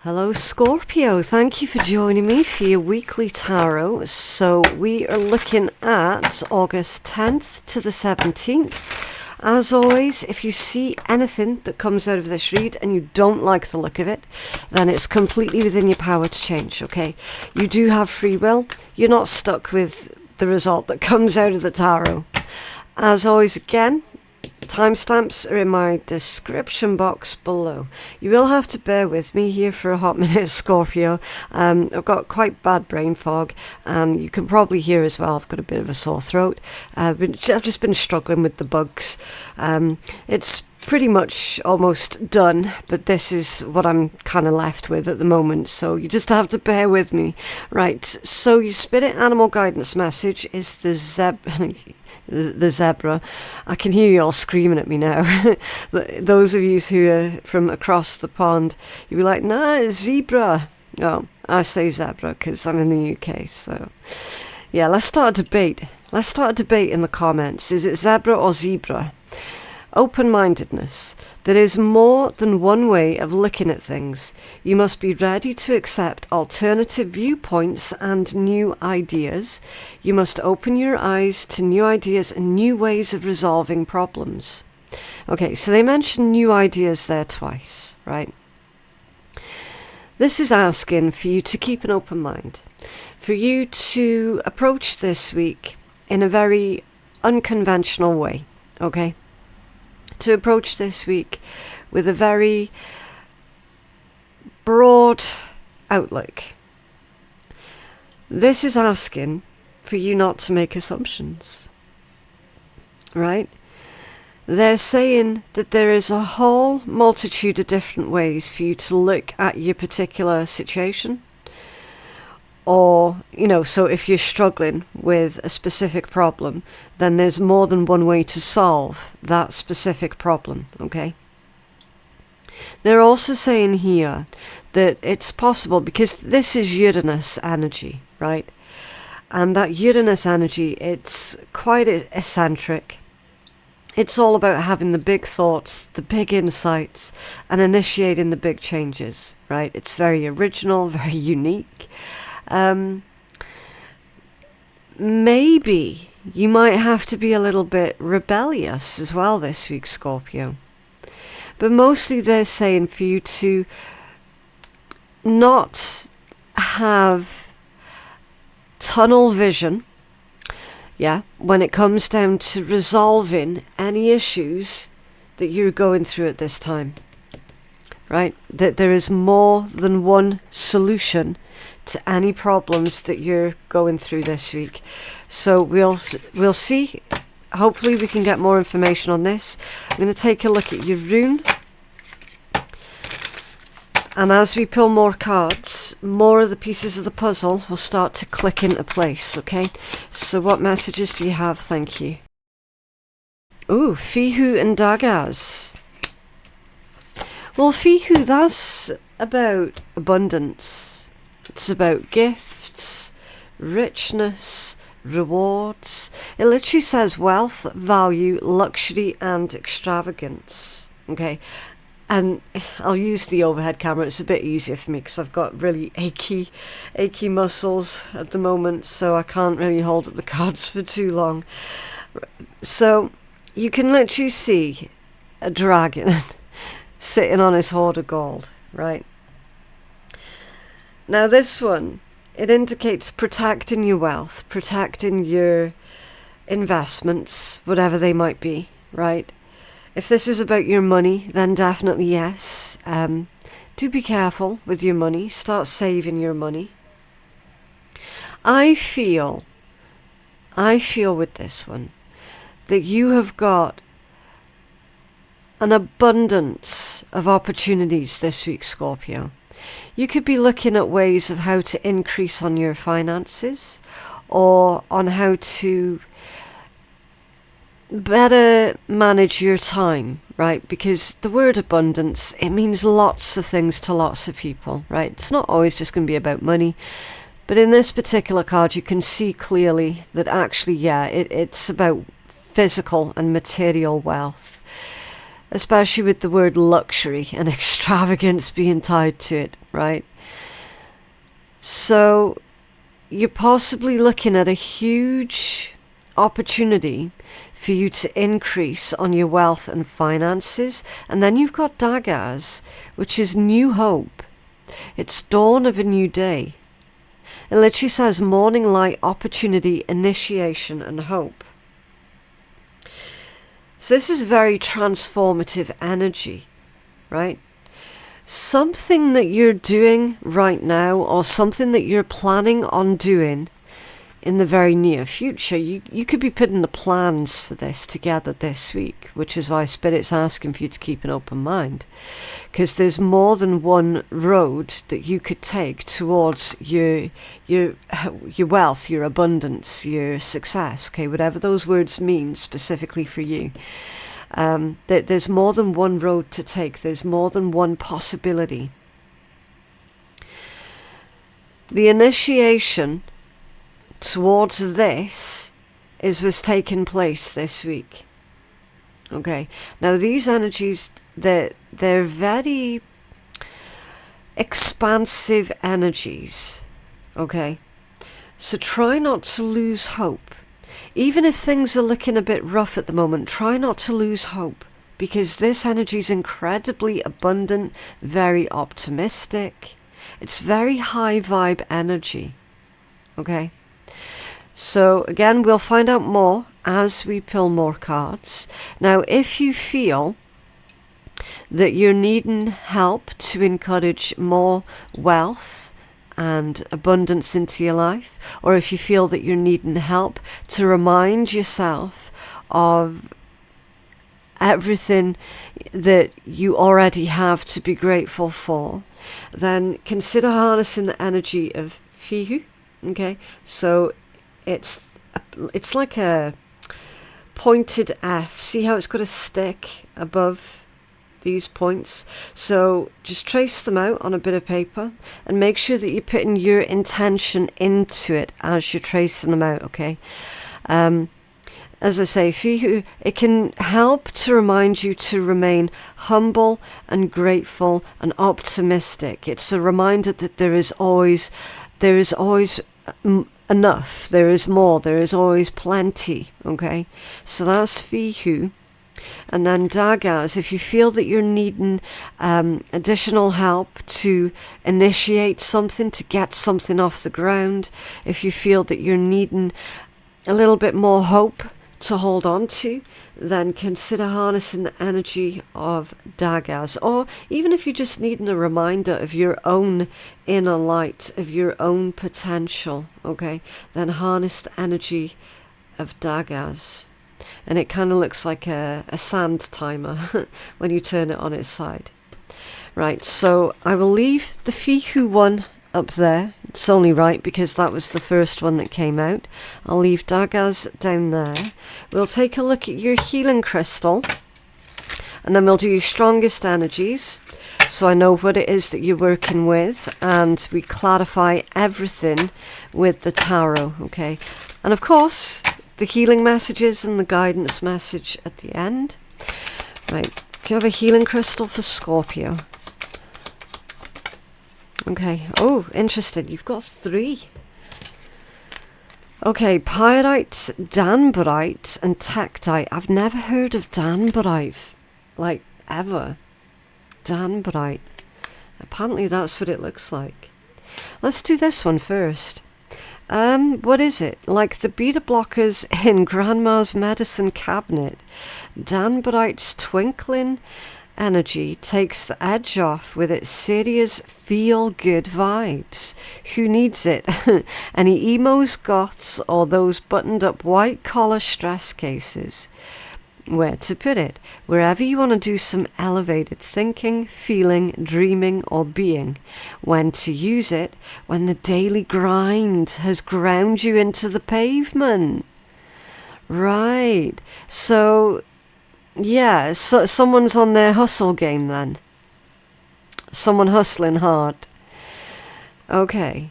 Hello Scorpio, thank you for joining me for your weekly tarot. So we are looking at August 10th to the 17th. As always, if you see anything that comes out of this read and you don't like the look of it, then it's completely within your power to change, okay? You do have free will. You're not stuck with the result that comes out of the tarot. As always, again, timestamps are in my description box below. You will have to bear with me here for a hot minute, Scorpio. I've got quite bad brain fog, and you can probably hear as well I've got a bit of a sore throat. I've just been struggling with the bugs. It's pretty much almost done, but this is what I'm kind of left with at the moment, so you just have to bear with me. Right, so your spirit animal guidance message is the zebra. I can hear you all screaming at me now. Those of you who are from across the pond, you'll be like, nah, zebra. Oh, I say zebra because I'm in the UK, so yeah, let's start a debate. Let's start a debate in the comments. Is it zebra or zebra? Open-mindedness. There is more than one way of looking at things. You must be ready to accept alternative viewpoints and new ideas. You must open your eyes to new ideas and new ways of resolving problems. Okay, so they mentioned new ideas there twice, right? This is asking for you to keep an open mind, for you to approach this week in a very unconventional way, okay? To approach this week with a very broad outlook. This is asking for you not to make assumptions, right? They're saying that there is a whole multitude of different ways for you to look at your particular situation. Or, so if you're struggling with a specific problem, then there's more than one way to solve that specific problem, okay? They're also saying here that it's possible, because this is Uranus energy, right? And that Uranus energy, it's quite eccentric. It's all about having the big thoughts, the big insights, and initiating the big changes, right? It's very original, very unique. Maybe you might have to be a little bit rebellious as well this week, Scorpio. But mostly they're saying for you to not have tunnel vision, when it comes down to resolving any issues that you're going through at this time. Right? That there is more than one solution to any problems that you're going through this week. So we'll see. Hopefully we can get more information on this. I'm going to take a look at your rune. And as we pull more cards, more of the pieces of the puzzle will start to click into place, okay? So what messages do you have? Thank you. Ooh, Fihu and Dagas. Well, Fihu, that's about abundance. It's about gifts, richness, rewards. It literally says wealth, value, luxury, and extravagance. Okay, and I'll use the overhead camera. It's a bit easier for me because I've got really achy muscles at the moment, so I can't really hold up the cards for too long. So you can literally see a dragon sitting on his hoard of gold, right? Now this one, it indicates protecting your wealth, protecting your investments, whatever they might be, right? If this is about your money, then definitely yes. Do be careful with your money. Start saving your money. I feel with this one that you have got an abundance of opportunities this week, Scorpio. You could be looking at ways of how to increase on your finances, or on how to better manage your time, right? Because the word abundance, it means lots of things to lots of people, right? It's not always just going to be about money. But in this particular card, you can see clearly that actually, it's about physical and material wealth. especially with the word luxury and extravagance being tied to it, right? So you're possibly looking at a huge opportunity for you to increase on your wealth and finances. And then you've got daggers, which is new hope. It's dawn of a new day. It literally says morning light, opportunity, initiation, and hope. So this is very transformative energy, right? Something that you're doing right now, or something that you're planning on doing in the very near future, you could be putting the plans for this together this week, which is why Spirit's asking for you to keep an open mind, because there's more than one road that you could take towards your wealth, your abundance, your success, okay, whatever those words mean specifically for you. There's more than one road to take. There's more than one possibility. The initiation towards this was taking place this week. Okay. Now these energies, they're very expansive energies. Okay. So try not to lose hope. Even if things are looking a bit rough at the moment, try not to lose hope, because this energy is incredibly abundant, very optimistic. It's very high vibe energy. Okay. So again, we'll find out more as we pull more cards. Now, if you feel that you're needing help to encourage more wealth and abundance into your life, or if you feel that you're needing help to remind yourself of everything that you already have to be grateful for, then consider harnessing the energy of Fihu. Okay, so it's like a pointed F. See how it's got a stick above these points? So just trace them out on a bit of paper and make sure that you're putting your intention into it as you're tracing them out, okay? As I say, it can help to remind you to remain humble and grateful and optimistic. It's a reminder that there is always enough, there is more, there is always plenty, okay? So that's Fihu. And then daggers, if you feel that you're needing additional help to initiate something, to get something off the ground, if you feel that you're needing a little bit more hope to hold on to, then consider harnessing the energy of daggers. Or even if you're just needing a reminder of your own inner light, of your own potential, okay, then harness the energy of daggers. And it kind of looks like a sand timer when you turn it on its side. Right, so I will leave the Fihu one up there. It's only right because that was the first one that came out. I'll leave daggers down there. We'll take a look at your healing crystal, and then we'll do your strongest energies, so I know what it is that you're working with, and we clarify everything with the tarot, okay? And of course, the healing messages and the guidance message at the end. Right, do you have a healing crystal for Scorpio? Okay, oh, interesting, you've got 3. Okay, pyrite, danburite, and tectite. I've never heard of danburite, like, ever. Danburite. Apparently that's what it looks like. Let's do this one first. What is it? Like the beta blockers in Grandma's medicine cabinet. Danburite's twinkling energy takes the edge off with its serious feel-good vibes. Who needs it? Any emos, goths, or those buttoned-up white-collar stress cases? Where to put it? Wherever you want to do some elevated thinking, feeling, dreaming, or being. When to use it? When the daily grind has ground you into the pavement. Right. So, yeah, so someone's on their hustle game then. Someone hustling hard. Okay.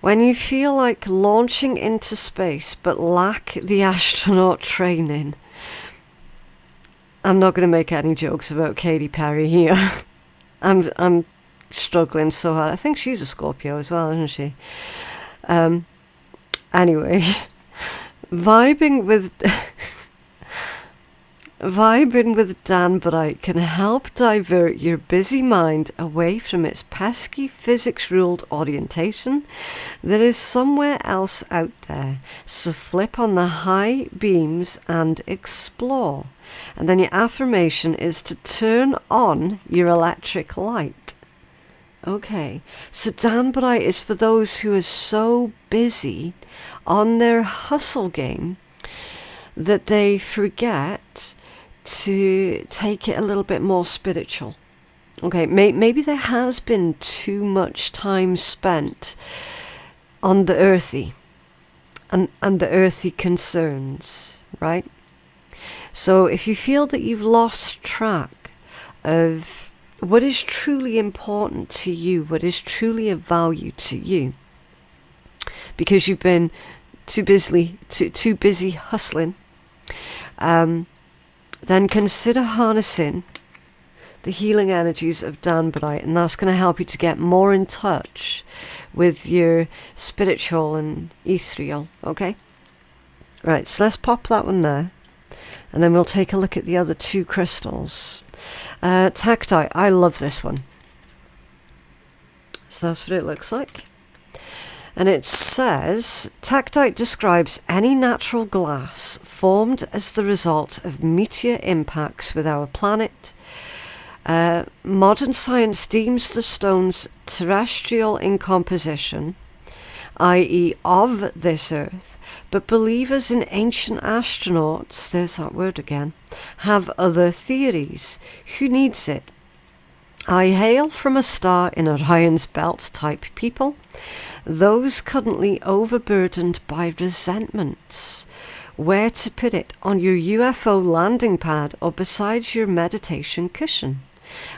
When you feel like launching into space but lack the astronaut training. I'm not going to make any jokes about Katy Perry here. I'm struggling so hard. I think she's a Scorpio as well, isn't she? Anyway, vibing with vibing with Dan Bright can help divert your busy mind away from its pesky physics-ruled orientation that is somewhere else out there. So flip on the high beams and explore. And then your affirmation is to turn on your electric light. Okay, so Dan Bright is for those who are so busy on their hustle game that they forget to take it a little bit more spiritual. Okay, maybe there has been too much time spent on the earthy and the earthy concerns, right? So if you feel that you've lost track of what is truly important to you, what is truly of value to you, because you've been too busy hustling, then consider harnessing the healing energies of Dan Bright, and that's going to help you to get more in touch with your spiritual and ethereal, okay? Right, so let's pop that one there, and then we'll take a look at the other two crystals. Tactite, I love this one. So that's what it looks like. And it says, Tactite describes any natural glass formed as the result of meteor impacts with our planet. Modern science deems the stones terrestrial in composition, i.e. of this earth, but believers in ancient astronauts, there's that word again, have other theories. Who needs it? I hail from a star in Orion's belt type people, those currently overburdened by resentments. Where to put it? On your UFO landing pad or beside your meditation cushion?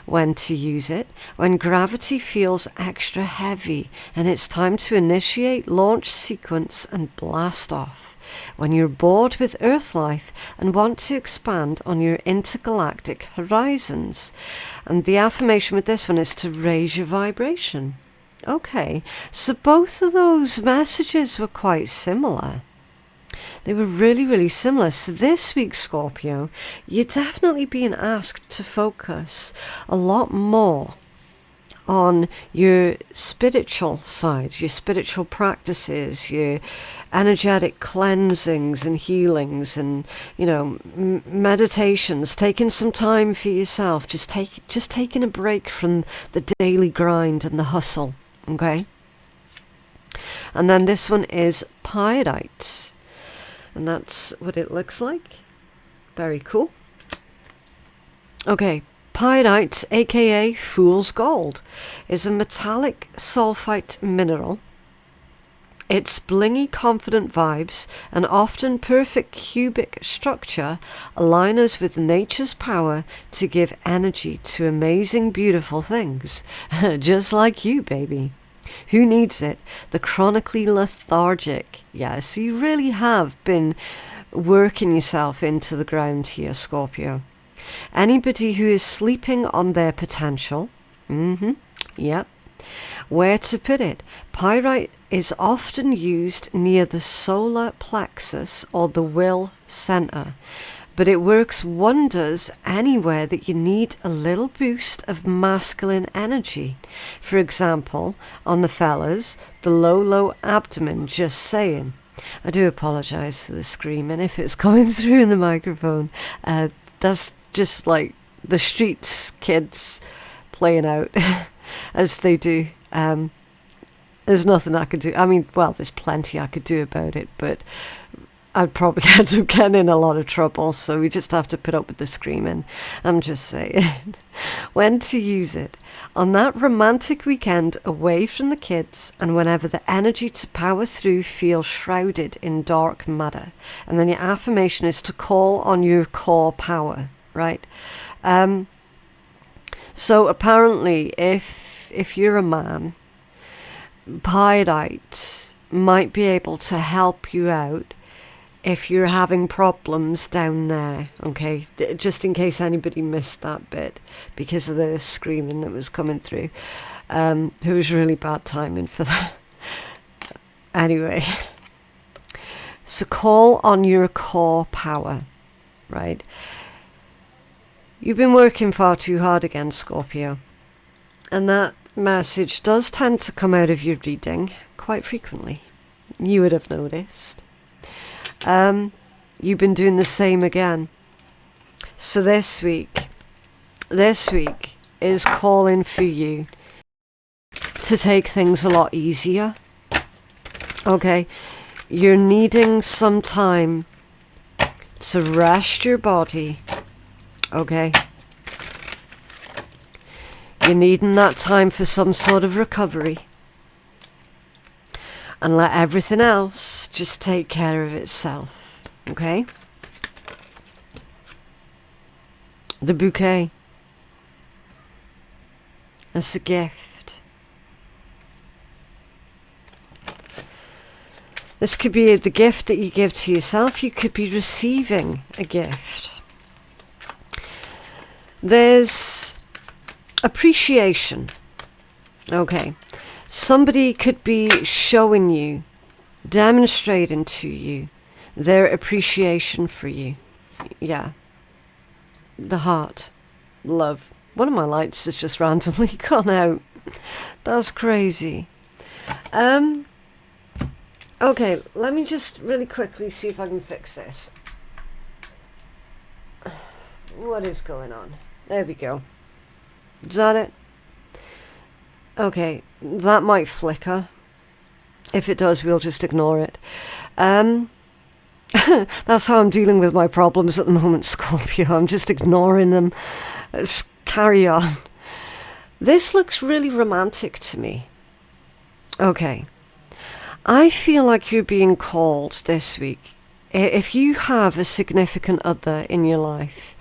When to use it? When gravity feels extra heavy and it's time to initiate launch sequence and blast off. When you're bored with Earth life and want to expand on your intergalactic horizons. And the affirmation with this one is to raise your vibration. Okay, so both of those messages were quite similar. They were really, really similar. So this week, Scorpio, you're definitely being asked to focus a lot more on your spiritual side, your spiritual practices, your energetic cleansings and healings and, meditations, taking some time for yourself, just taking a break from the daily grind and the hustle, okay? And then this one is Pyrite. And that's what it looks like. Very cool. Okay, pyrite, aka fool's gold, is a metallic sulfite mineral. Its blingy, confident vibes and often perfect cubic structure align us with nature's power to give energy to amazing, beautiful things. Just like you, baby. Who needs it? The chronically lethargic. Yes, you really have been working yourself into the ground here, Scorpio. Anybody who is sleeping on their potential. Yep. Where to put it? Pyrite is often used near the solar plexus or the will center, but it works wonders anywhere that you need a little boost of masculine energy. For example, on the fellas, the low abdomen, just saying. I do apologise for the screaming if it's coming through in the microphone. That's just like the streets kids playing out as they do. There's nothing I could do. I mean, well, there's plenty I could do about it, but I'd probably end up getting in a lot of trouble, so we just have to put up with the screaming. I'm just saying. When to use it? On that romantic weekend away from the kids, and whenever the energy to power through feels shrouded in dark matter. And then your affirmation is to call on your core power, right? So apparently, if you're a man, pyrite might be able to help you out if you're having problems down there, okay, just in case anybody missed that bit because of the screaming that was coming through. It was really bad timing for that. Anyway, so call on your core power, right? You've been working far too hard again, Scorpio, and that message does tend to come out of your reading quite frequently. You would have noticed. You've been doing the same again. So this week is calling for you to take things a lot easier. Okay, you're needing some time to rest your body. Okay, you're needing that time for some sort of recovery. And let everything else just take care of itself, okay? The bouquet. That's a gift. This could be the gift that you give to yourself. You could be receiving a gift. There's appreciation, okay? Somebody could be showing you, demonstrating to you their appreciation for you. Yeah. The heart. Love. One of my lights has just randomly gone out. That's crazy. Okay, let me just really quickly see if I can fix this. What is going on? There we go. Is that it? Okay, that might flicker. If it does, we'll just ignore it. That's how I'm dealing with my problems at the moment, Scorpio. I'm just ignoring them. Let's carry on. This looks really romantic to me. Okay. I feel like you're being called this week. If you have a significant other in your life,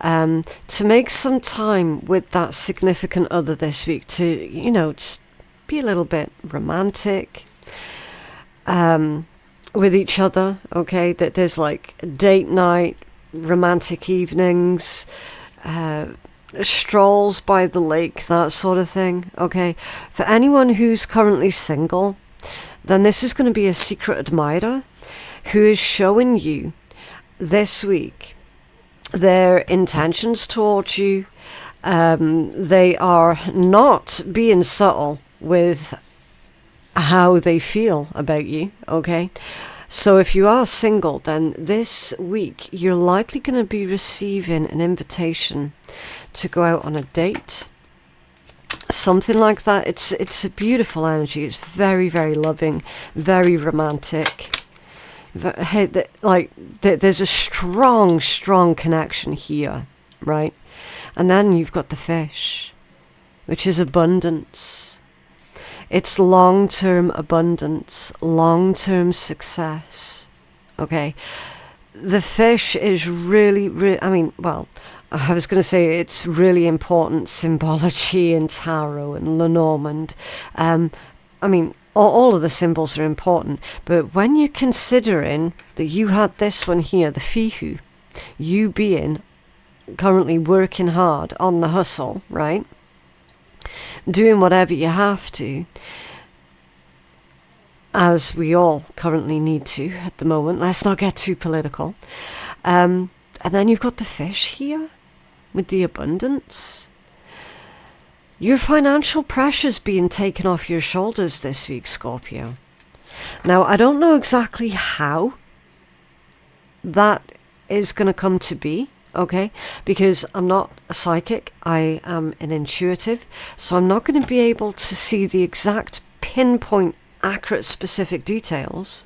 to make some time with that significant other this week to, just be a little bit romantic with each other, okay? That there's like date night, romantic evenings, strolls by the lake, that sort of thing, okay? For anyone who's currently single, then this is going to be a secret admirer who is showing you this week their intentions towards you. They are not being subtle with how they feel about you, okay? So if you are single, then this week you're likely going to be receiving an invitation to go out on a date. Something like that. It's a beautiful energy. It's very, very loving, very romantic. There's a strong connection here, right? And then you've got the fish, which is abundance. It's long-term abundance, long-term success, okay? The fish is really, I was going to say it's really important symbology in tarot and Lenormand. All of the symbols are important, but when you're considering that you had this one here, the Fihu, you being currently working hard on the hustle, right? Doing whatever you have to, as we all currently need to at the moment. Let's not get too political. And then you've got the fish here with the abundance. Your financial pressure's being taken off your shoulders this week, Scorpio. Now, I don't know exactly how that is going to come to be, okay? Because I'm not a psychic, I am an intuitive, so I'm not going to be able to see the exact pinpoint, accurate, specific details,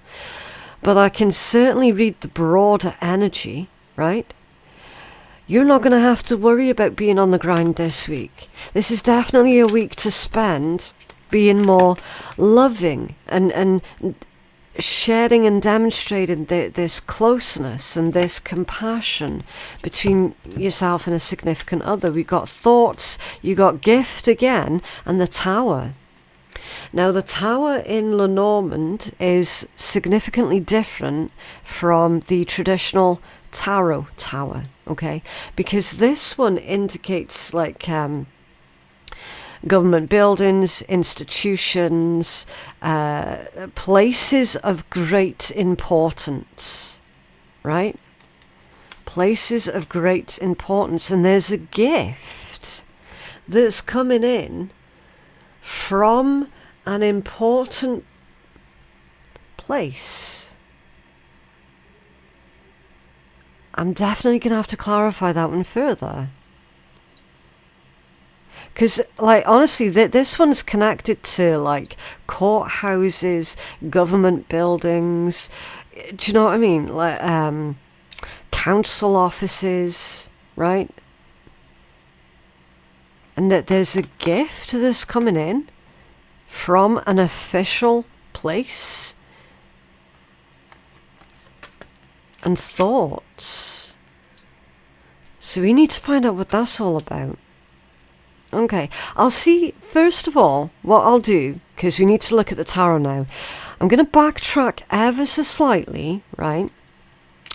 but I can certainly read the broader energy, right? You're not going to have to worry about being on the grind this week. This is definitely a week to spend being more loving and sharing and demonstrating this closeness and this compassion between yourself and a significant other. We got thoughts, you got gift again, and the Tower. Now, the tower in Lenormand is significantly different from the traditional tarot tower, okay? Because this one indicates like government buildings, institutions, places of great importance, right? Places of great importance. And there's a gift that's coming in from an important place. I'm definitely going to have to clarify that one further. Because, like, honestly, this one's connected to, like, courthouses, government buildings. Do you know what I mean? Like, council offices, right? And that there's a gift that's coming in from an official place. And thoughts. So we need to find out what that's all about. Okay, I'll see, first of all, what I'll do, because we need to look at the tarot now. I'm going to backtrack ever so slightly, right?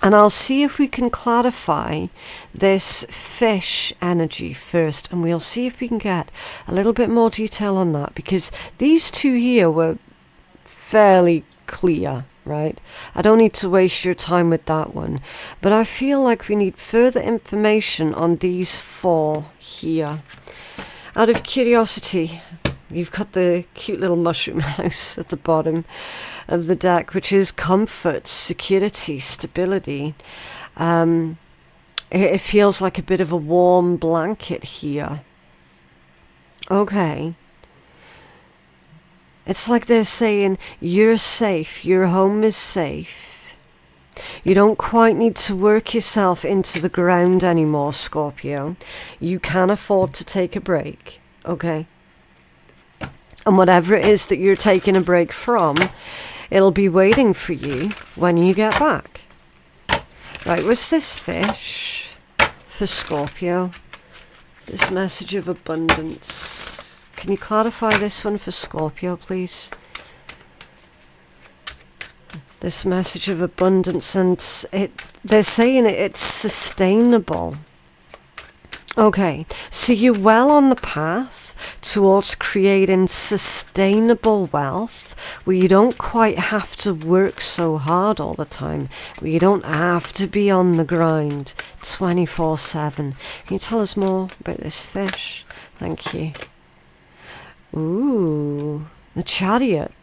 And I'll see if we can clarify this fish energy first. And we'll see if we can get a little bit more detail on that. Because these two here were fairly clear, right? I don't need to waste your time with that one. But I feel like we need further information on these four here. Out of curiosity, you've got the cute little mushroom house at the bottom of the deck, which is comfort, security, stability. It feels like a bit of a warm blanket here. Okay. It's like they're saying, you're safe, your home is safe. You don't quite need to work yourself into the ground anymore, Scorpio. You can afford to take a break, okay? And whatever it is that you're taking a break from, it'll be waiting for you when you get back. Right, what's this fish for Scorpio? This message of abundance. Can you clarify this one for Scorpio, please? This message of abundance, and they're saying it's sustainable. Okay, so you're well on the path towards creating sustainable wealth where you don't quite have to work so hard all the time, where you don't have to be on the grind 24/7. Can you tell us more about this fish? Thank you. Ooh, the Chariot.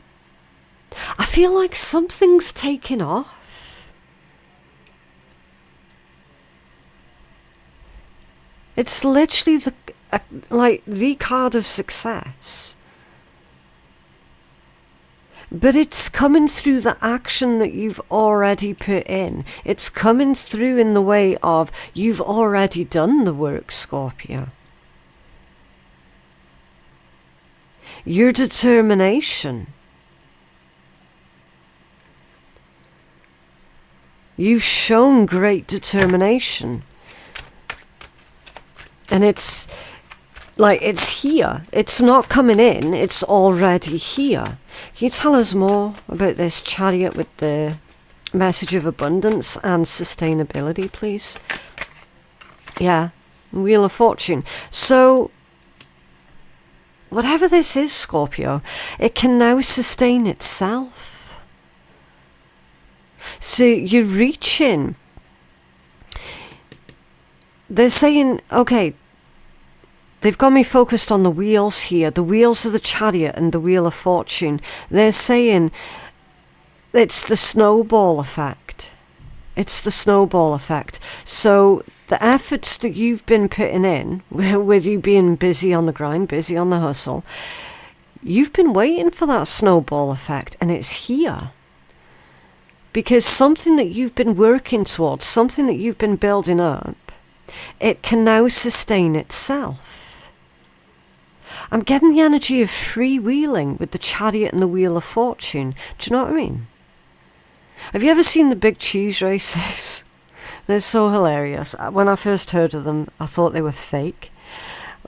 I feel like something's taken off. It's literally the card of success. But it's coming through the action that you've already put in. It's coming through in the way of you've already done the work, Scorpio. Your determination. You've shown great determination. And it's like, it's here. It's not coming in. It's already here. Can you tell us more about this Chariot with the message of abundance and sustainability, please? Yeah. Wheel of Fortune. So, whatever this is, Scorpio, it can now sustain itself. So you're reaching. They're saying, okay, they've got me focused on the wheels here. The wheels of the Chariot and the Wheel of Fortune. They're saying it's the snowball effect. It's the snowball effect. So the efforts that you've been putting in, with you being busy on the grind, busy on the hustle, you've been waiting for that snowball effect, and it's here. Because something that you've been working towards, something that you've been building up, it can now sustain itself. I'm getting the energy of freewheeling with the Chariot and the Wheel of Fortune. Do you know what I mean? Have you ever seen the big cheese races? They're so hilarious. When I first heard of them, I thought they were fake.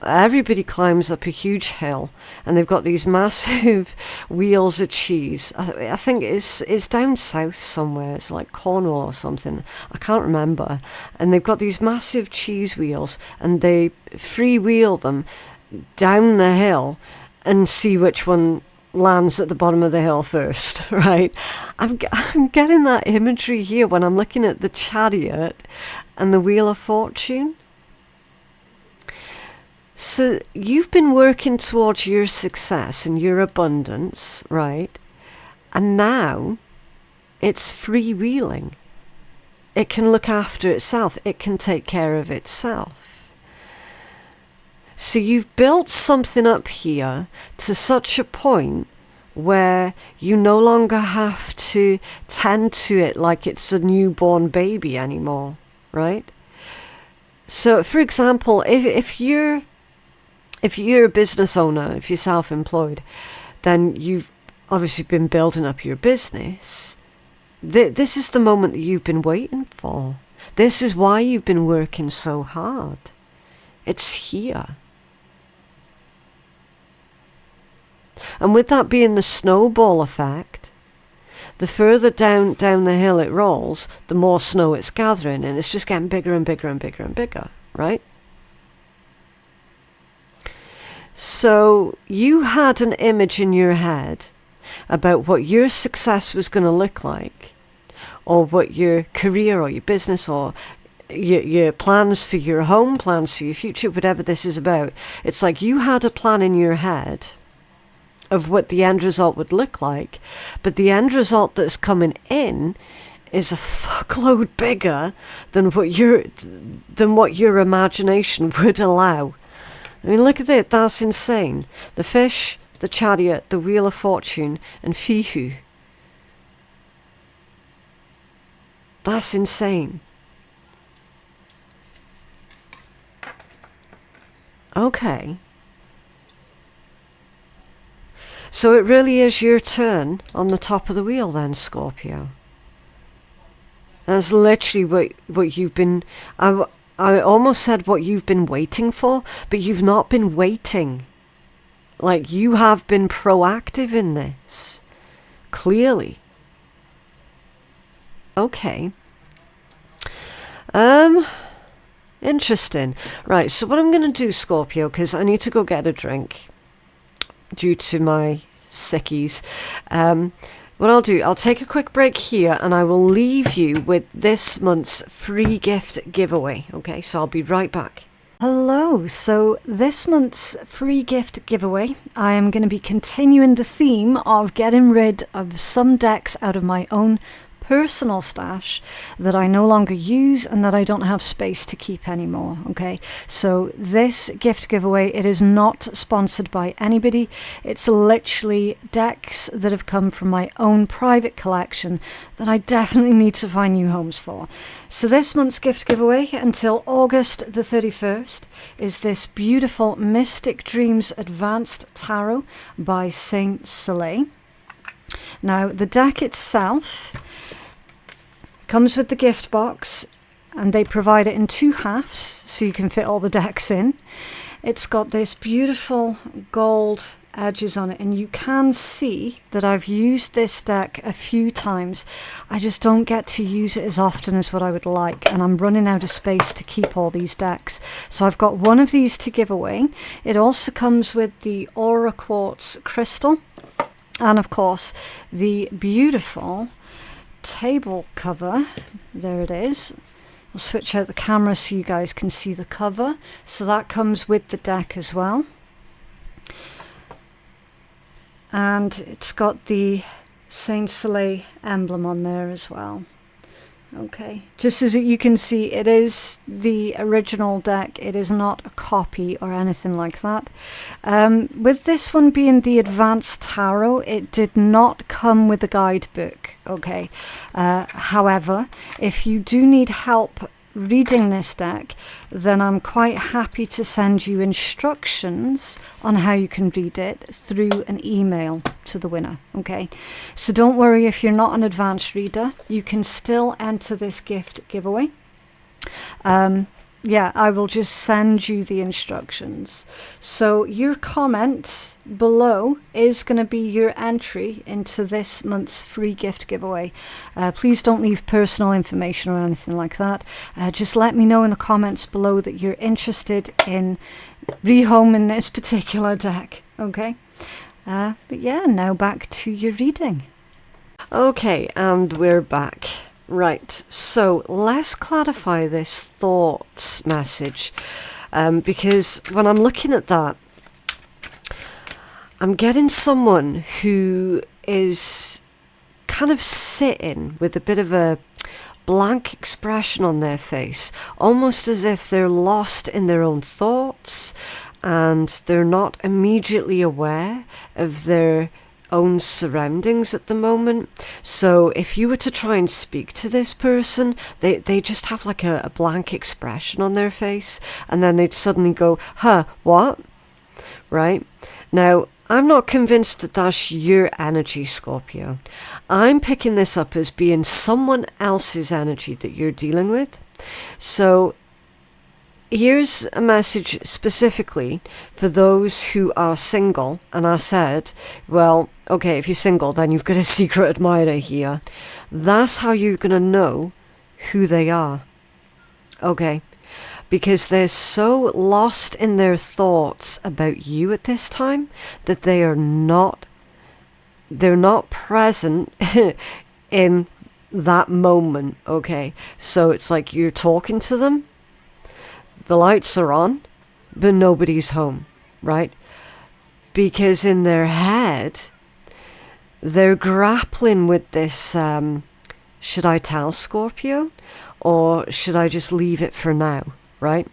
everybody climbs up a huge hill, and they've got these massive wheels of cheese. I think it's down south somewhere. It's like Cornwall or something. I can't remember. And they've got these massive cheese wheels, and they freewheel them down the hill and see which one lands at the bottom of the hill first, right? I'm getting that imagery here when I'm looking at the Chariot and the Wheel of Fortune. So you've been working towards your success and your abundance, right? And now it's freewheeling. It can look after itself. It can take care of itself. So you've built something up here to such a point where you no longer have to tend to it like it's a newborn baby anymore, right? So, for example, if you're a business owner, if you're self-employed, then you've obviously been building up your business. This is the moment that you've been waiting for. This is why you've been working so hard. It's here. And with that being the snowball effect, the further down the hill it rolls, the more snow it's gathering, and it's just getting bigger and bigger and bigger and bigger, right? So you had an image in your head about what your success was going to look like, or what your career or your business or your plans for your home, plans for your future, whatever this is about. It's like you had a plan in your head of what the end result would look like, but the end result that's coming in is a fuckload bigger than what your imagination would allow. I mean, look at it. That's insane. The fish, the Chariot, the Wheel of Fortune, and Fihu. That's insane. Okay. So it really is your turn on the top of the wheel then, Scorpio. That's literally what you've been... I almost said what you've been waiting for, but you've not been waiting. Like, you have been proactive in this. Clearly. Okay. Interesting. Right, so what I'm going to do, Scorpio, because I need to go get a drink due to my sickies. What I'll do, I'll take a quick break here and I will leave you with this month's free gift giveaway. Okay, so I'll be right back. Hello, so this month's free gift giveaway, I am going to be continuing the theme of getting rid of some decks out of my own personal stash that I no longer use and that I don't have space to keep anymore. Okay, so this gift giveaway, it is not sponsored by anybody. It's literally decks that have come from my own private collection that I definitely need to find new homes for. So this month's gift giveaway until August the 31st is this beautiful Mystic Dreams Advanced Tarot by Saint Soleil. Now the deck itself comes with the gift box, and they provide it in 2 halves so you can fit all the decks in. It's got this beautiful gold edges on it, and you can see that I've used this deck a few times. I just don't get to use it as often as what I would like, and I'm running out of space to keep all these decks. So I've got one of these to give away. It also comes with the Aura Quartz crystal, and of course the beautiful table cover. There it is. I'll switch out the camera so you guys can see the cover. So that comes with the deck as well, and it's got the Saint Soleil emblem on there as well. Okay, just as you can see, it is the original deck. It is not a copy or anything like that. With this one being the Advanced Tarot, it did not come with a guidebook. Okay, however, if you do need help reading this deck, then I'm quite happy to send you instructions on how you can read it through an email to the winner. Okay, so don't worry if you're not an advanced reader, you can still enter this gift giveaway. yeah, I will just send you the instructions. So your comment below is going to be your entry into this month's free gift giveaway. Please don't leave personal information or anything like that. Just let me know in the comments below that you're interested in rehoming this particular deck, okay? But yeah, now back to your reading. Okay, and we're back. Right, so let's clarify this thoughts message, because when I'm looking at that, I'm getting someone who is kind of sitting with a bit of a blank expression on their face, almost as if they're lost in their own thoughts and they're not immediately aware of their own surroundings at the moment. So if you were to try and speak to this person, they just have like a blank expression on their face, and then they'd suddenly go, huh, what? Right? Now, I'm not convinced that that's your energy, Scorpio. I'm picking this up as being someone else's energy that you're dealing with. So here's a message specifically for those who are single. And I said, well, okay, if you're single, then you've got a secret admirer here. That's how you're going to know who they are. Okay? Because they're so lost in their thoughts about you at this time that they're not present in that moment. Okay? So it's like you're talking to them. The lights are on, but nobody's home, right? Because in their head, they're grappling with this, should I tell Scorpio? Or should I just leave it for now, right?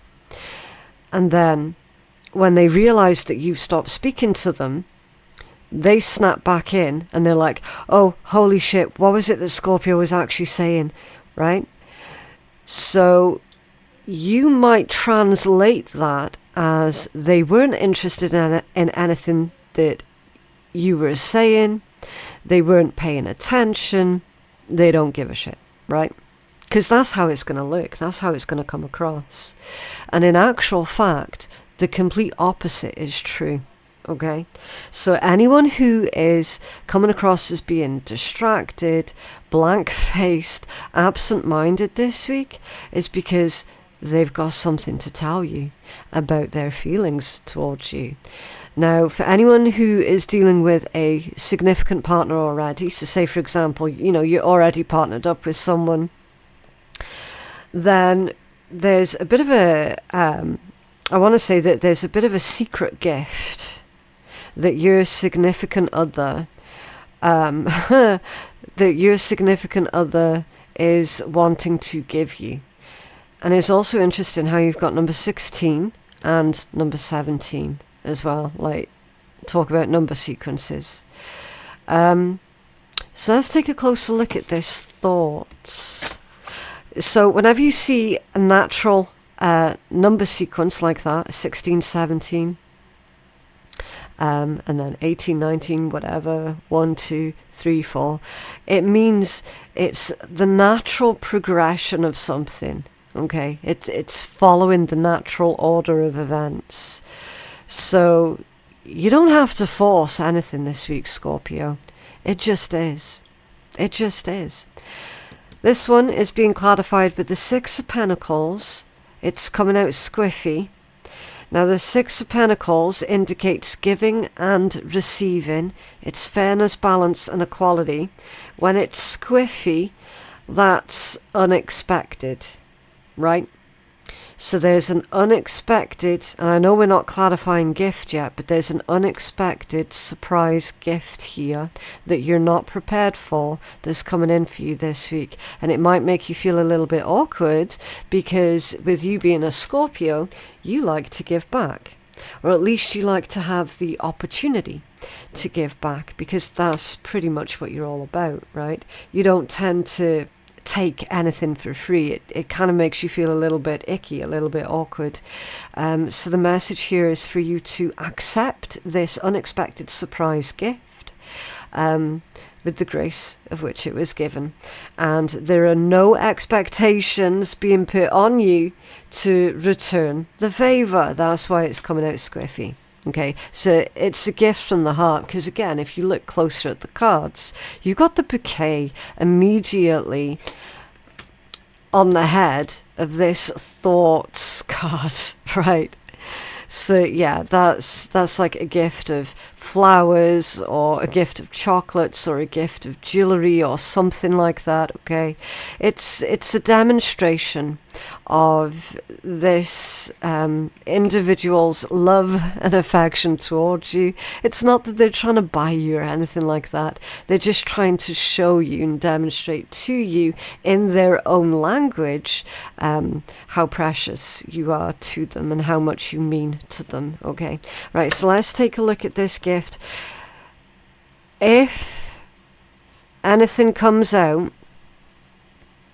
And then, when they realize that you've stopped speaking to them, they snap back in and they're like, oh, holy shit, what was it that Scorpio was actually saying, right? So you might translate that as they weren't interested in anything that you were saying, they weren't paying attention, they don't give a shit, right? Because that's how it's going to look, that's how it's going to come across. And in actual fact, the complete opposite is true, okay? So anyone who is coming across as being distracted, blank-faced, absent-minded this week is because they've got something to tell you about their feelings towards you. Now, for anyone who is dealing with a significant partner already, so say, for example, you're already partnered up with someone, then there's a bit of a, I want to say that there's a bit of a secret gift that your significant other, is wanting to give you. And it's also interesting how you've got number 16 and number 17 as well. Like, talk about number sequences. So let's take a closer look at this thoughts. So whenever you see a natural number sequence like that, 16, 17, and then 18, 19, whatever, 1, 2, 3, 4, it means it's the natural progression of something. Okay, it's following the natural order of events. So you don't have to force anything this week, Scorpio. It just is. It just is. This one is being clarified with the Six of Pentacles. It's coming out squiffy. Now the Six of Pentacles indicates giving and receiving. It's fairness, balance and equality. When it's squiffy, that's unexpected. Right? So there's an unexpected, and I know we're not clarifying gift yet, but there's an unexpected surprise gift here that you're not prepared for that's coming in for you this week. And it might make you feel a little bit awkward because with you being a Scorpio, you like to give back. Or at least you like to have the opportunity to give back because that's pretty much what you're all about, right? You don't tend to take anything for free. It kind of makes you feel a little bit icky, a little bit awkward. So the message here is for you to accept this unexpected surprise gift. with the grace of which it was given. And there are no expectations being put on you to return the favor. That's why it's coming out squiffy. Okay, so it's a gift from the heart, because again, if you look closer at the cards, you got the bouquet immediately on the head of this thoughts card, right? So yeah, that's like a gift of flowers, or a gift of chocolates, or a gift of jewelry, or something like that. Okay, it's a demonstration of this individual's love and affection towards you. It's not that they're trying to buy you or anything like that. They're just trying to show you and demonstrate to you in their own language how precious you are to them and how much you mean to them. Okay, right, so let's take a look at this gift. If anything comes out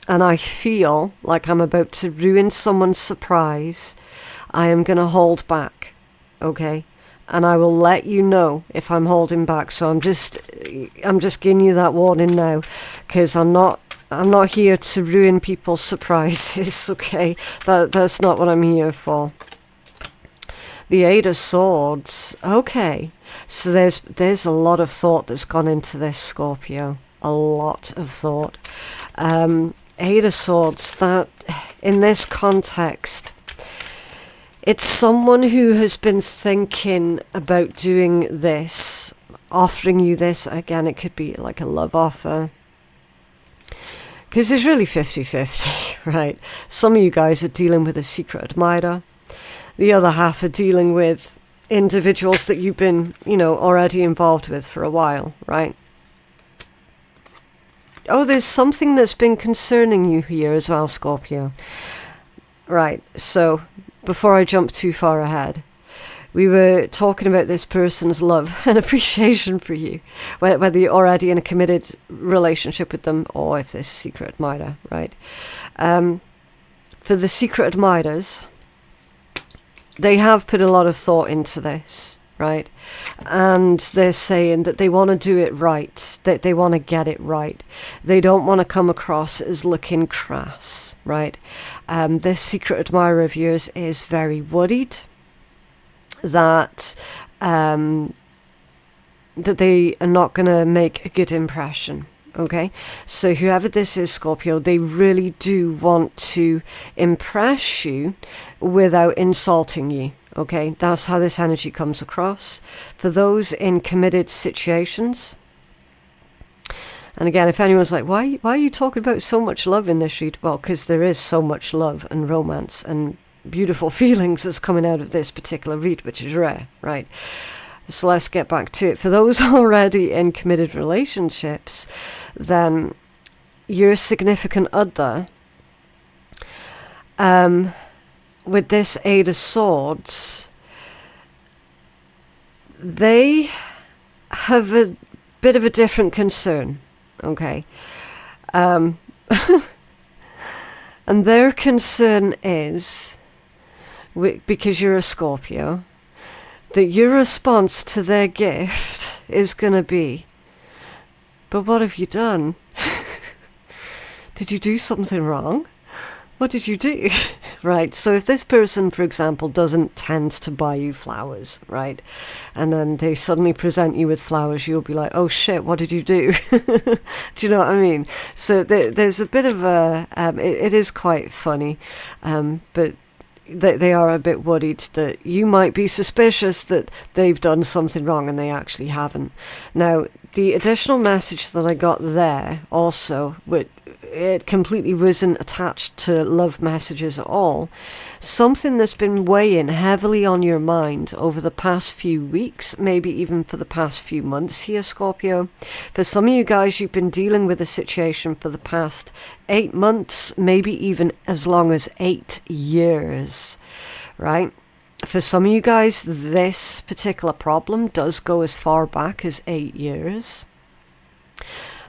and I feel like I'm about to ruin someone's surprise, I am going to hold back, okay? And I will let you know if I'm holding back. So I'm just giving you that warning now, because I'm not here to ruin people's surprises, okay? That's not what I'm here for. The Eight of Swords, okay. So there's a lot of thought that's gone into this, Scorpio. A lot of thought. Eight of Swords, that in this context, it's someone who has been thinking about doing this, offering you this. Again, it could be like a love offer, because it's really 50-50, right? Some of you guys are dealing with a secret admirer. The other half are dealing with individuals that you've been, already involved with for a while, right? Oh, there's something that's been concerning you here as well, Scorpio. Right, so before I jump too far ahead, we were talking about this person's love and appreciation for you, whether you're already in a committed relationship with them or if there's a secret admirer, right? For the secret admirers, they have put a lot of thought into this, right? And they're saying that they want to do it right, that they want to get it right. They don't want to come across as looking crass, right? This secret admirer of yours is very worried that that they are not going to make a good impression. Okay, so whoever this is, Scorpio, they really do want to impress you without insulting you. Okay, that's how this energy comes across. For those in committed situations, and again, if anyone's like, why are you talking about so much love in this read? Well, because there is so much love and romance and beautiful feelings that's coming out of this particular read, which is rare, right? So let's get back to it. For those already in committed relationships, then your significant other, with this Eight of Swords, they have a bit of a different concern, okay? And their concern is, because you're a Scorpio, that your response to their gift is going to be, but what have you done? Did you do something wrong? What did you do? Right, so if this person, for example, doesn't tend to buy you flowers, right, and then they suddenly present you with flowers, you'll be like, oh shit, what did you do? Do you know what I mean? So there's a bit of a, it is quite funny, but they are a bit worried that you might be suspicious that they've done something wrong and they actually haven't. Now, the additional message that I got there also, it completely wasn't attached to love messages at all. Something that's been weighing heavily on your mind over the past few weeks, maybe even for the past few months here, Scorpio. For some of you guys, you've been dealing with a situation for the past 8 months, maybe even as long as 8 years, right? For some of you guys, this particular problem does go as far back as 8 years.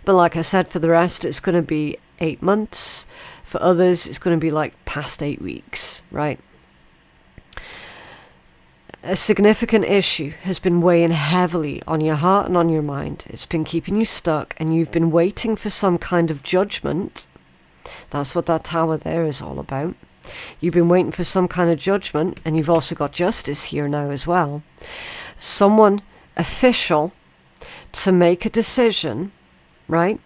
But like I said, for the rest, it's going to be 8 months. For others, it's going to be like past 8 weeks, right? A significant issue has been weighing heavily on your heart and on your mind. It's been keeping you stuck, and you've been waiting for some kind of judgment. That's what that tower there is all about. You've been waiting for some kind of judgment, and you've also got justice here now as well. Someone official to make a decision, right?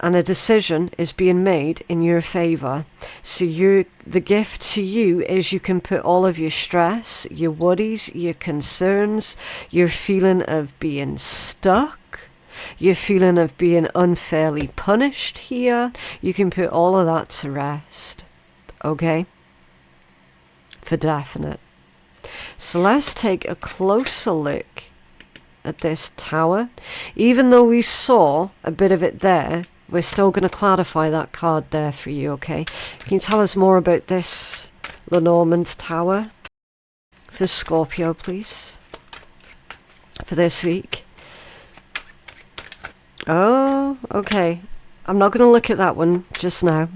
And a decision is being made in your favor. So the gift to you is you can put all of your stress, your worries, your concerns, your feeling of being stuck, your feeling of being unfairly punished here. You can put all of that to rest. Okay? For definite. So let's take a closer look at this tower. Even though we saw a bit of it there, we're still going to clarify that card there for you, okay? Can you tell us more about this Lenormand tower for Scorpio, please? For this week. Oh, okay. I'm not going to look at that one just now.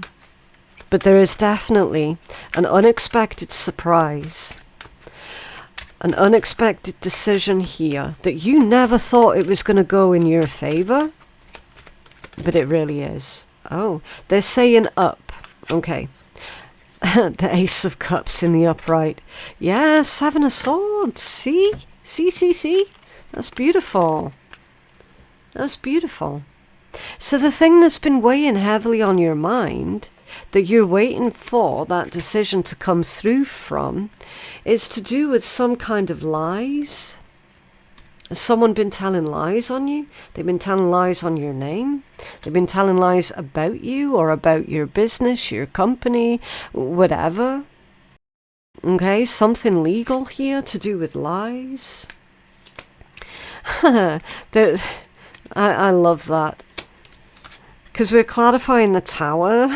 But there is definitely an unexpected surprise. An unexpected decision here that you never thought it was going to go in your favor. But it really is. Oh, they're saying up. Okay. The Ace of Cups in the upright. Yeah, Seven of Swords. See? See? That's beautiful. That's beautiful. So the thing that's been weighing heavily on your mind, that you're waiting for that decision to come through from, is to do with some kind of lies. Has someone been telling lies on you? They've been telling lies on your name. They've been telling lies about you or about your business, your company, whatever. Okay, something legal here to do with lies. I love that. Because we're clarifying the tower.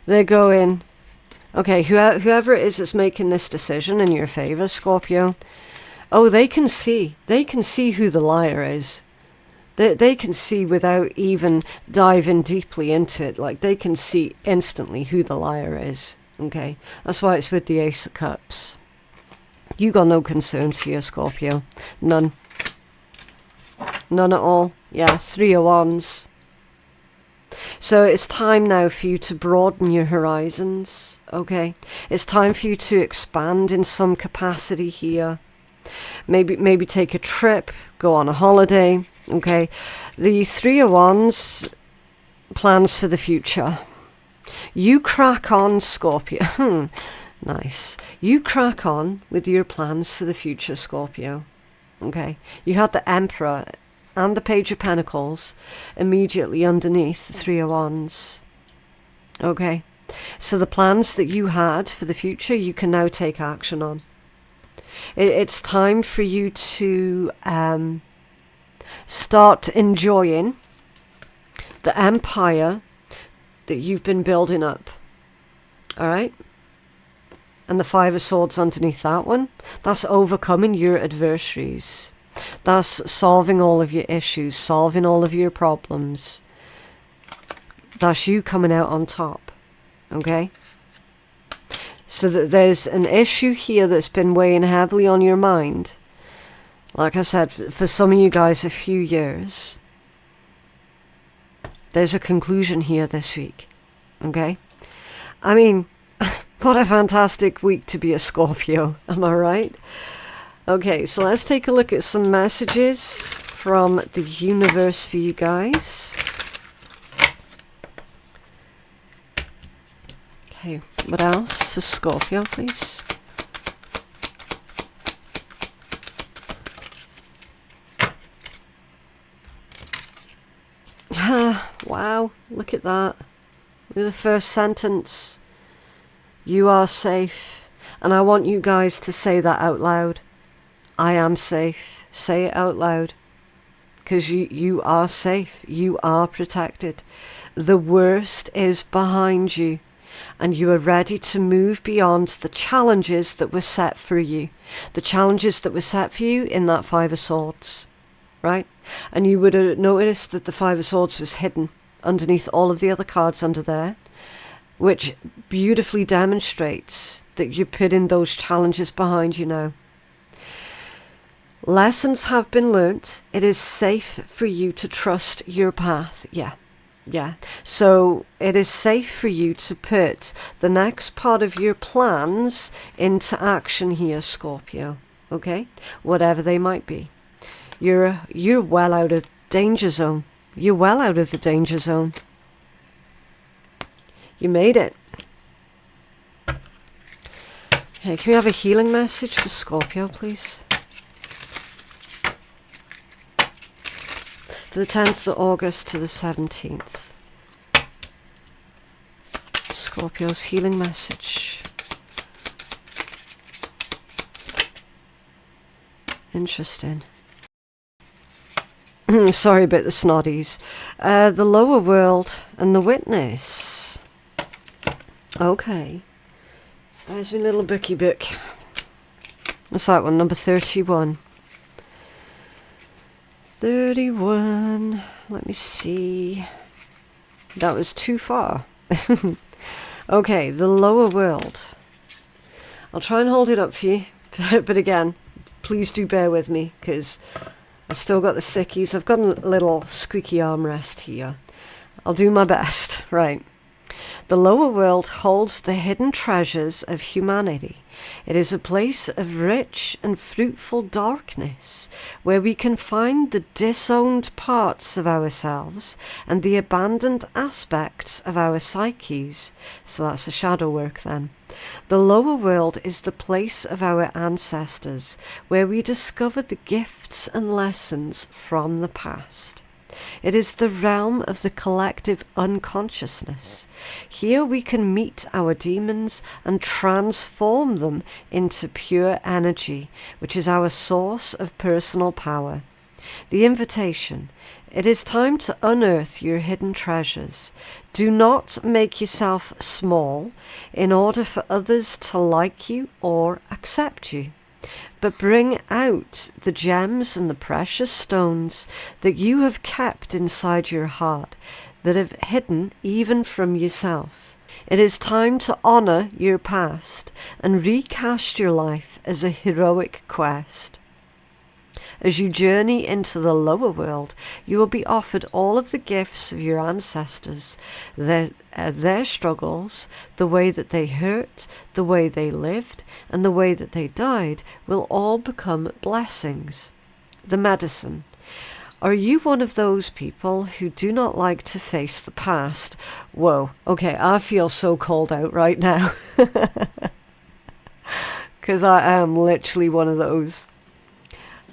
They're going, okay, whoever it is that's making this decision in your favor, Scorpio, oh, they can see who the liar is. They can see without even diving deeply into it. Like, they can see instantly who the liar is. Okay, that's why it's with the Ace of Cups. You got no concerns here, Scorpio. None at all. Yeah, Three of Wands. So it's time now for you to broaden your horizons. Okay, it's time for you to expand in some capacity here. Maybe take a trip, go on a holiday, okay? The Three of Wands, plans for the future. You crack on, Scorpio. Nice. You crack on with your plans for the future, Scorpio. Okay? You had the Emperor and the Page of Pentacles immediately underneath the Three of Wands. Okay? So the plans that you had for the future, you can now take action on. It's time for you to start enjoying the empire that you've been building up. Alright? And the Five of Swords underneath that one, that's overcoming your adversaries. That's solving all of your issues, solving all of your problems. That's you coming out on top. Okay? So that there's an issue here that's been weighing heavily on your mind. Like I said, for some of you guys, a few years. There's a conclusion here this week. Okay? I mean, what a fantastic week to be a Scorpio. Am I right? Okay, so let's take a look at some messages from the universe for you guys. Okay, what else for Scorpio, please? Wow, look at that. Look at the first sentence. You are safe. And I want you guys to say that out loud. I am safe. Say it out loud. Because you are safe. You are protected. The worst is behind you. And you are ready to move beyond the challenges that were set for you. The challenges that were set for you in that Five of Swords. Right? And you would have noticed that the Five of Swords was hidden underneath all of the other cards under there. Which beautifully demonstrates that you're putting those challenges behind you now. Lessons have been learnt. It is safe for you to trust your path. Yeah. So it is safe for you to put the next part of your plans into action here, Scorpio. Okay? Whatever they might be. You're well out of danger zone. You're well out of the danger zone. You made it. Hey, can we have a healing message for Scorpio, please? For the 10th of August to the 17th. Scorpio's healing message. Interesting. Sorry about the snoddies. The lower world and the witness. Okay. Where's my little bookie book? What's that one? Number 31. 31. Let me see. That was too far. Okay, the lower world. I'll try and hold it up for you. But again, please do bear with me, because I've still got the sickies. I've got a little squeaky armrest here. I'll do my best. Right. The lower world holds the hidden treasures of humanity. It is a place of rich and fruitful darkness, where we can find the disowned parts of ourselves and the abandoned aspects of our psyches. So that's a shadow work then. The lower world is the place of our ancestors, where we discover the gifts and lessons from the past. It is the realm of the collective unconsciousness. Here we can meet our demons and transform them into pure energy, which is our source of personal power. The invitation. It is time to unearth your hidden treasures. Do not make yourself small in order for others to like you or accept you, but bring out the gems and the precious stones that you have kept inside your heart, that have hidden even from yourself. It is time to honor your past and recast your life as a heroic quest. As you journey into the lower world, you will be offered all of the gifts of your ancestors, their struggles, the way that they hurt, the way they lived, and the way that they died will all become blessings. The medicine. Are you one of those people who do not like to face the past? Whoa, okay, I feel so called out right now. Because I am literally one of those.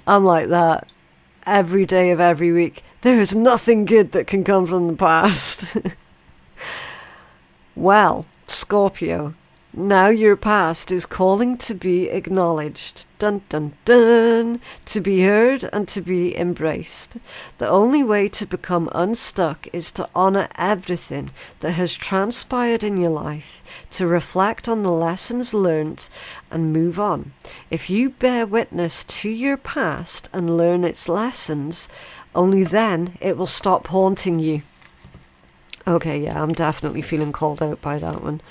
I'm like that every day of every week. There is nothing good that can come from the past. Well, Scorpio, now your past is calling to be acknowledged. Dun dun dun. To be heard and to be embraced. The only way to become unstuck is to honor everything that has transpired in your life, to reflect on the lessons learnt and move on. If you bear witness to your past and learn its lessons, only then it will stop haunting you. Okay, yeah, I'm definitely feeling called out by that one.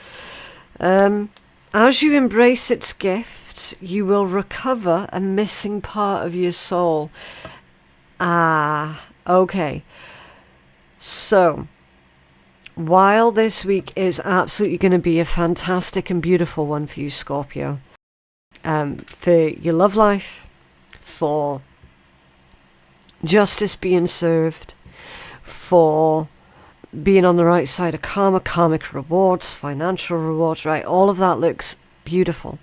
As you embrace its gifts, you will recover a missing part of your soul. Okay. So, while this week is absolutely going to be a fantastic and beautiful one for you, Scorpio, for your love life, for justice being served, for being on the right side of karma, karmic rewards, financial rewards, right? All of that looks beautiful.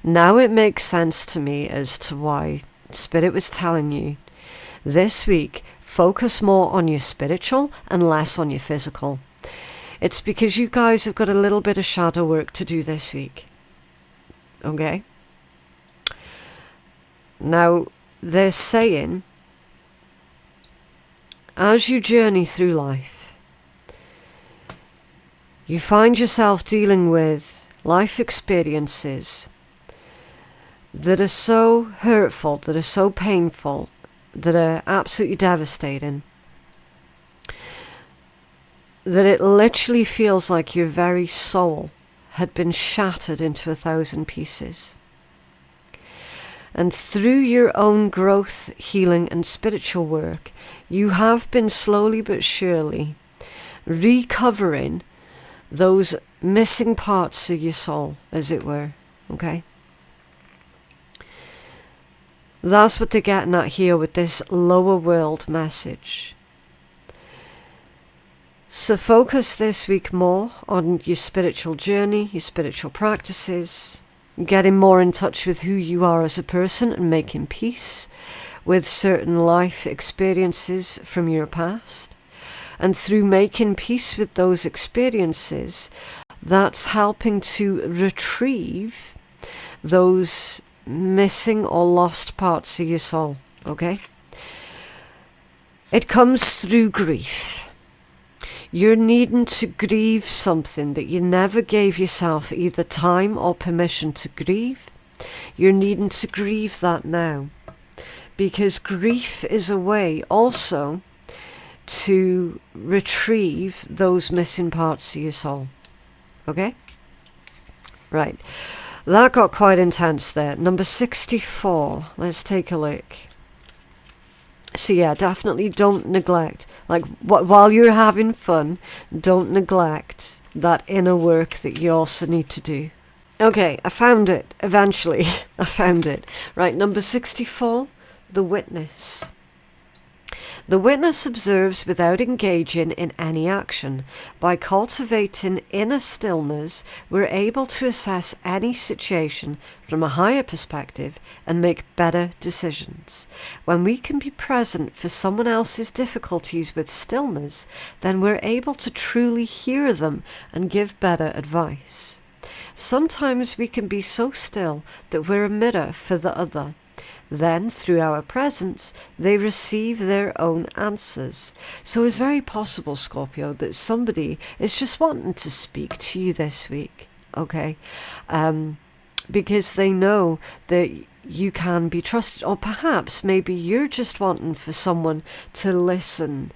Now it makes sense to me as to why Spirit was telling you this week, focus more on your spiritual and less on your physical. It's because you guys have got a little bit of shadow work to do this week. Okay? Now, they're saying, as you journey through life, you find yourself dealing with life experiences that are so hurtful, that are so painful, that are absolutely devastating, that it literally feels like your very soul had been shattered into 1,000 pieces. And through your own growth, healing, and spiritual work, you have been slowly but surely recovering those missing parts of your soul, as it were. Okay? That's what they're getting at here with this lower world message. So focus this week more on your spiritual journey, your spiritual practices, getting more in touch with who you are as a person and making peace with certain life experiences from your past. And through making peace with those experiences, that's helping to retrieve those missing or lost parts of your soul, okay? It comes through grief. You're needing to grieve something that you never gave yourself either time or permission to grieve. You're needing to grieve that now. Because grief is a way also to retrieve those missing parts of your soul. Okay? Right. That got quite intense there. Number 64. Let's take a look. So yeah, definitely don't neglect, like while you're having fun, don't neglect that inner work that you also need to do. Okay, I found it, eventually. I found it. Right, number 64, the witness. The witness observes without engaging in any action. By cultivating inner stillness, we're able to assess any situation from a higher perspective and make better decisions. When we can be present for someone else's difficulties with stillness, then we're able to truly hear them and give better advice. Sometimes we can be so still that we're a mirror for the other. Then, through our presence, they receive their own answers. So it's very possible, Scorpio, that somebody is just wanting to speak to you this week, okay? Because they know that you can be trusted. Or perhaps maybe you're just wanting for someone to listen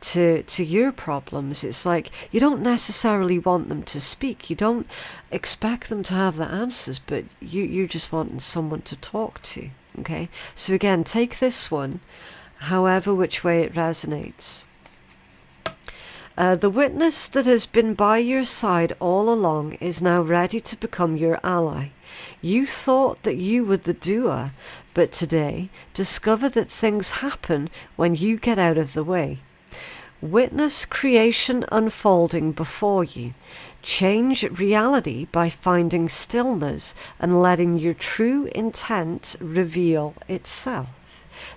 to your problems. It's like you don't necessarily want them to speak. You don't expect them to have the answers, but you're just wanting someone to talk to. Okay, so again, take this one, however which way it resonates. The witness that has been by your side all along is now ready to become your ally. You thought that you were the doer, but today discover that things happen when you get out of the way. Witness creation unfolding before you. Change reality by finding stillness and letting your true intent reveal itself.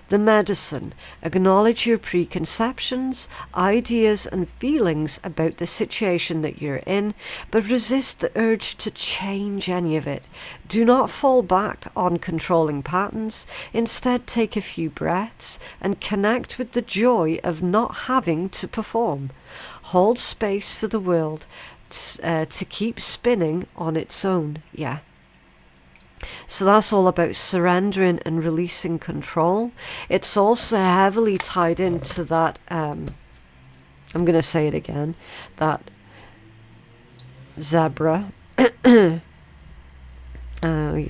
The medicine. Acknowledge your preconceptions, ideas and feelings about the situation that you're in, but resist the urge to change any of it. Do not fall back on controlling patterns. Instead, take a few breaths and connect with the joy of not having to perform. Hold space for the world to keep spinning on its own. Yeah. So that's all about surrendering and releasing control. It's also heavily tied into that, I'm going to say it again, that zebra. You're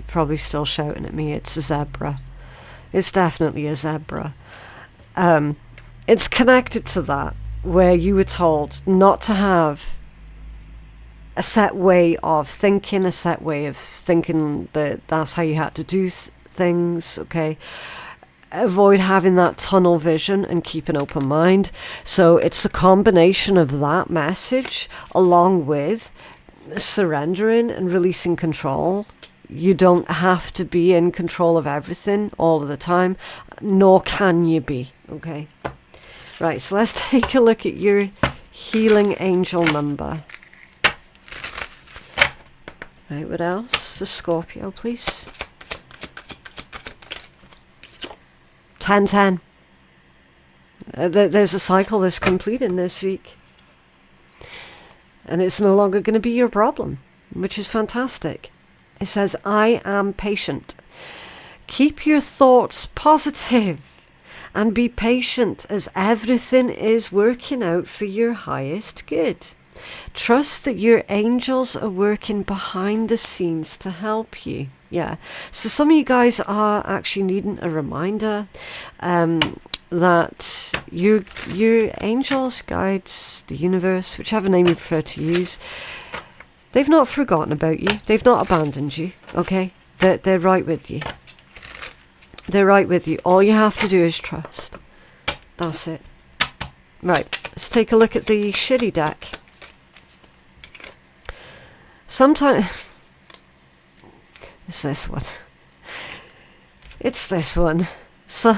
probably still shouting at me, it's a zebra. It's definitely a zebra. It's connected to that, where you were told not to have a set way of thinking, that that's how you had to do things, okay? Avoid having that tunnel vision and keep an open mind. So it's a combination of that message along with surrendering and releasing control. You don't have to be in control of everything all of the time, nor can you be, okay? Right, so let's take a look at your healing angel number. Right, what else for Scorpio, please? 1010. There's a cycle that's completing this week. And it's no longer going to be your problem, which is fantastic. It says, I am patient. Keep your thoughts positive and be patient as everything is working out for your highest good. Trust that your angels are working behind the scenes to help you. Yeah. So some of you guys are actually needing a reminder that your angels, guides, the universe, whichever name you prefer to use, they've not forgotten about you. They've not abandoned you, okay? They're right with you. They're right with you. All you have to do is trust. That's it. Right, let's take a look at the shitty deck. Sometimes... It's this one. It's this one. So,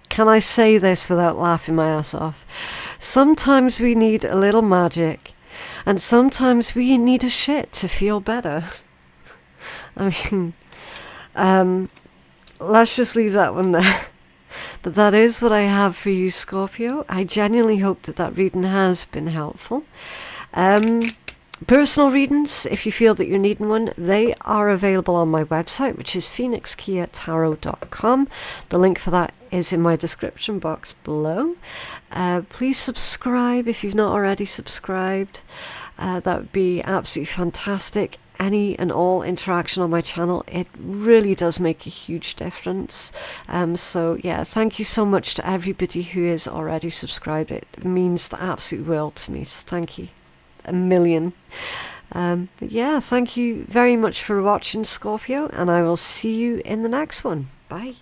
can I say this without laughing my ass off? Sometimes we need a little magic, and sometimes we need a shit to feel better. I mean, let's just leave that one there. But that is what I have for you, Scorpio. I genuinely hope that that reading has been helpful. Personal readings, if you feel that you're needing one, they are available on my website, which is phoenixkeiatarot.com. The link for that is in my description box below. Please subscribe if you've not already subscribed. That would be absolutely fantastic. Any and all interaction on my channel, it really does make a huge difference. So yeah, thank you so much to everybody who is already subscribed. It means the absolute world to me, so thank you a million. But yeah, thank you very much for watching, Scorpio, and I will see you in the next one. Bye.